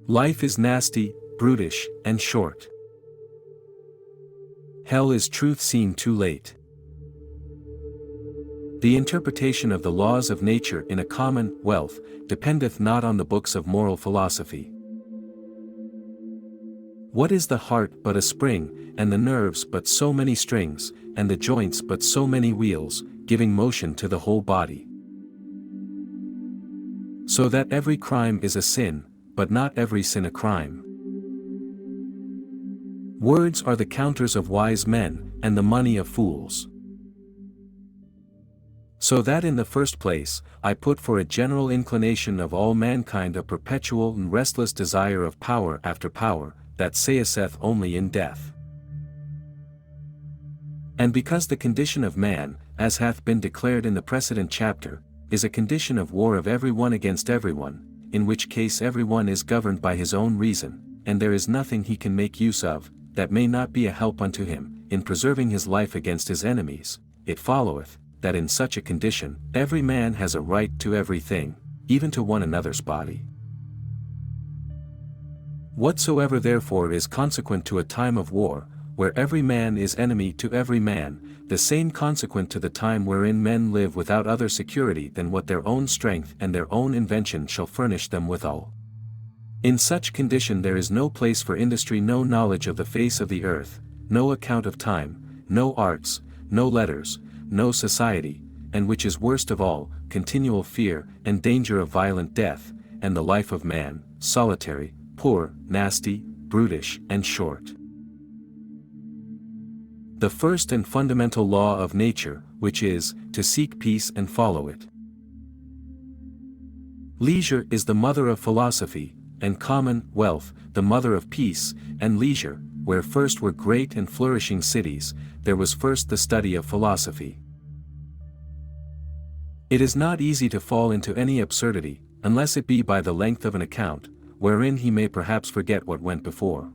Life is nasty, brutish, and short. Hell is truth seen too late. The interpretation of the laws of nature in a commonwealth dependeth not on the books of moral philosophy. What is the heart but a spring, and the nerves but so many strings, and the joints but so many wheels, giving motion to the whole body? So that every crime is a sin, but not every sin a crime. Words are the counters of wise men, and the money of fools. So that in the first place, I put for a general inclination of all mankind a perpetual and restless desire of power after power, that saith only in death. And because the condition of man, as hath been declared in the precedent chapter, is a condition of war of every one against every one, in which case every one is governed by his own reason, and there is nothing he can make use of, that may not be a help unto him, in preserving his life against his enemies, it followeth, that in such a condition, every man has a right to everything, even to one another's body. Whatsoever therefore is consequent to a time of war, where every man is enemy to every man, the same consequent to the time wherein men live without other security than what their own strength and their own invention shall furnish them withal. In such condition there is no place for industry, no knowledge of the face of the earth, no account of time, no arts, no letters, no society, and which is worst of all, continual fear and danger of violent death, and the life of man, solitary, poor, nasty, brutish, and short. The first and fundamental law of nature, which is, to seek peace and follow it. Leisure is the mother of philosophy, and commonwealth, the mother of peace, and leisure, where first were great and flourishing cities, there was first the study of philosophy. It is not easy to fall into any absurdity, unless it be by the length of an account, wherein he may perhaps forget what went before.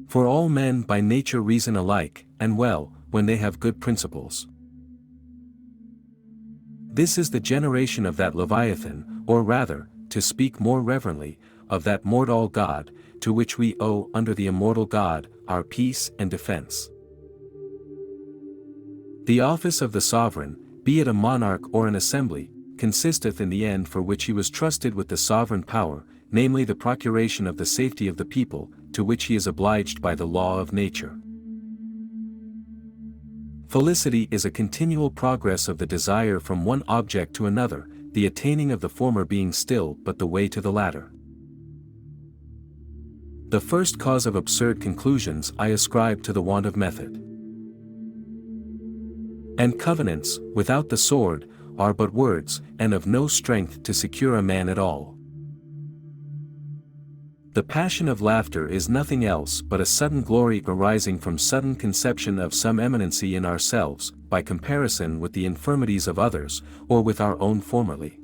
For all men by nature reason alike, and well, when they have good principles. This is the generation of that Leviathan, or rather, to speak more reverently, of that mortal God, to which we owe, under the immortal God, our peace and defense. The office of the sovereign, be it a monarch or an assembly, consisteth in the end for which he was trusted with the sovereign power, namely the procuration of the safety of the people, to which he is obliged by the law of nature. Felicity is a continual progress of the desire from one object to another, the attaining of the former being still but the way to the latter. The first cause of absurd conclusions I ascribe to the want of method. And covenants, without the sword, are but words, and of no strength to secure a man at all. The passion of laughter is nothing else but a sudden glory arising from sudden conception of some eminency in ourselves, by comparison with the infirmities of others, or with our own formerly.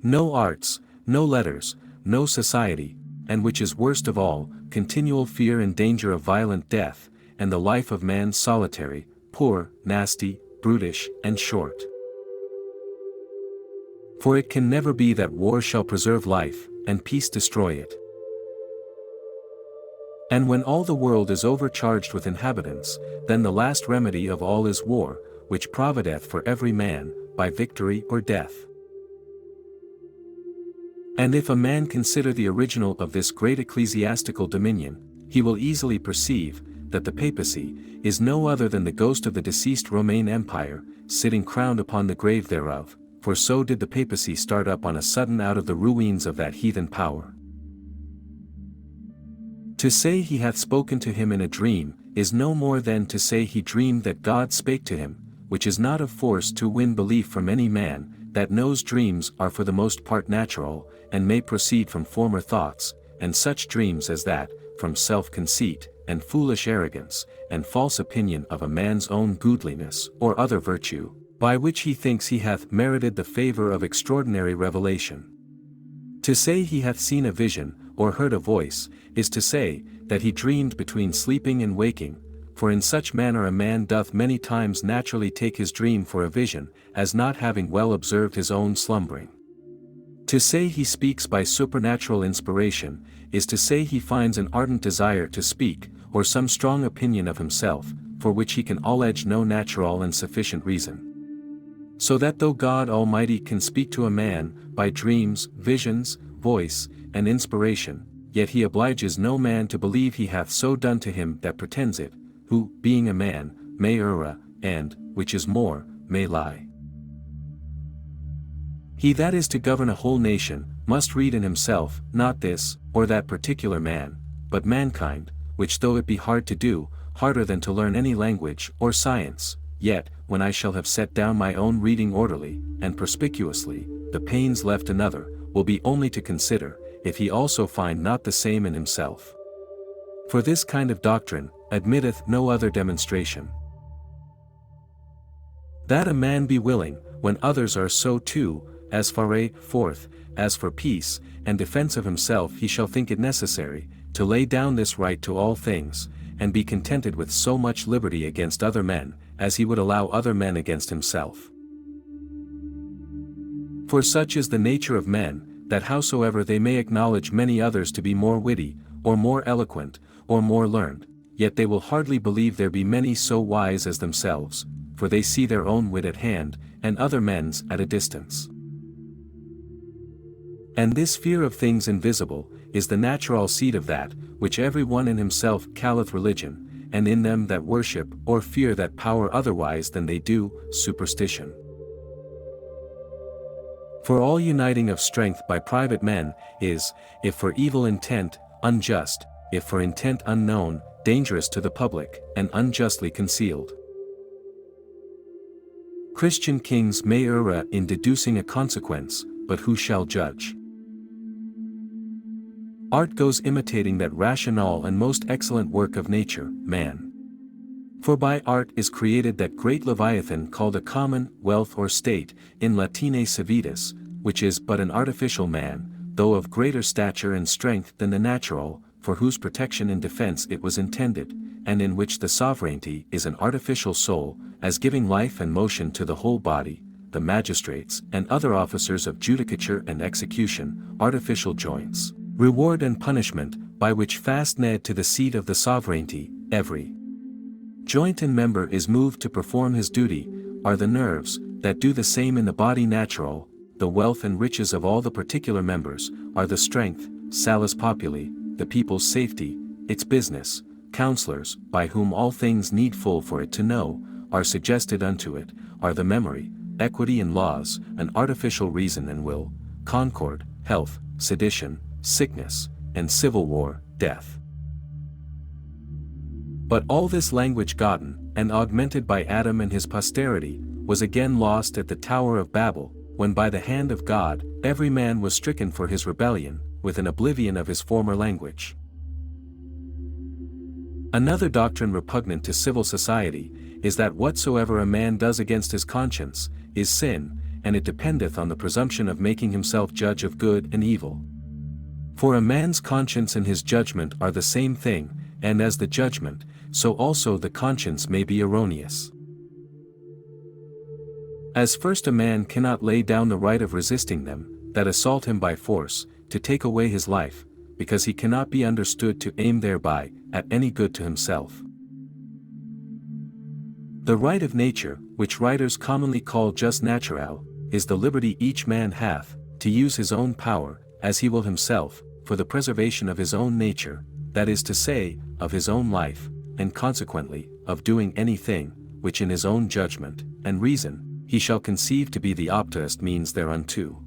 No arts, no letters, no society, and which is worst of all, continual fear and danger of violent death, and the life of man solitary, poor, nasty, brutish, and short. For it can never be that war shall preserve life, and peace destroy it. And when all the world is overcharged with inhabitants, then the last remedy of all is war, which provideth for every man, by victory or death. And if a man consider the original of this great ecclesiastical dominion, he will easily perceive, that the papacy is no other than the ghost of the deceased Roman Empire, sitting crowned upon the grave thereof, for so did the papacy start up on a sudden out of the ruins of that heathen power. To say he hath spoken to him in a dream, is no more than to say he dreamed that God spake to him, which is not of force to win belief from any man, that knows dreams are for the most part natural, and may proceed from former thoughts, and such dreams as that, from self-conceit, and foolish arrogance, and false opinion of a man's own goodliness, or other virtue, by which he thinks he hath merited the favor of extraordinary revelation. To say he hath seen a vision, or heard a voice, is to say, that he dreamed between sleeping and waking, for in such manner a man doth many times naturally take his dream for a vision, as not having well observed his own slumbering. To say he speaks by supernatural inspiration, is to say he finds an ardent desire to speak, or some strong opinion of himself, for which he can allege no natural and sufficient reason. So that though God Almighty can speak to a man, by dreams, visions, voice, and inspiration, yet he obliges no man to believe he hath so done to him that pretends it, who, being a man, may err, and, which is more, may lie. He that is to govern a whole nation, must read in himself, not this, or that particular man, but mankind, which though it be hard to do, harder than to learn any language, or science, yet, when I shall have set down my own reading orderly, and perspicuously, the pains left another, will be only to consider, if he also find not the same in himself. For this kind of doctrine, admitteth no other demonstration. That a man be willing, when others are so too, as far forth, as for peace, and defense of himself he shall think it necessary, to lay down this right to all things, and be contented with so much liberty against other men, as he would allow other men against himself. For such is the nature of men, that howsoever they may acknowledge many others to be more witty, or more eloquent, or more learned, yet they will hardly believe there be many so wise as themselves, for they see their own wit at hand, and other men's at a distance. And this fear of things invisible, is the natural seed of that, which every one in himself calleth religion, and in them that worship or fear that power otherwise than they do, superstition. For all uniting of strength by private men, is, if for evil intent, unjust, if for intent unknown, dangerous to the public, and unjustly concealed. Christian kings may err in deducing a consequence, but who shall judge? Art goes imitating that rational and most excellent work of nature, man. For by art is created that great Leviathan called a common, wealth or state, in Latine civitas, which is but an artificial man, though of greater stature and strength than the natural, for whose protection and defense it was intended, and in which the sovereignty is an artificial soul, as giving life and motion to the whole body, the magistrates and other officers of judicature and execution, artificial joints, reward and punishment, by which fastened to the seat of the sovereignty, every joint and member is moved to perform his duty, are the nerves, that do the same in the body natural, the wealth and riches of all the particular members, are the strength, salus populi, the people's safety, its business, counselors, by whom all things needful for it to know, are suggested unto it, are the memory, equity and laws, an artificial reason and will, concord, health, sedition, sickness, and civil war, death. But all this language gotten, and augmented by Adam and his posterity, was again lost at the Tower of Babel, when by the hand of God, every man was stricken for his rebellion, with an oblivion of his former language. Another doctrine repugnant to civil society, is that whatsoever a man does against his conscience, is sin, and it dependeth on the presumption of making himself judge of good and evil. For a man's conscience and his judgment are the same thing, and as the judgment, so also the conscience may be erroneous. As first a man cannot lay down the right of resisting them, that assault him by force, to take away his life, because he cannot be understood to aim thereby, at any good to himself. The right of nature, which writers commonly call jus naturale, is the liberty each man hath, to use his own power, as he will himself, for the preservation of his own nature, that is to say, of his own life, and consequently, of doing anything, which in his own judgment, and reason, he shall conceive to be the optest means thereunto.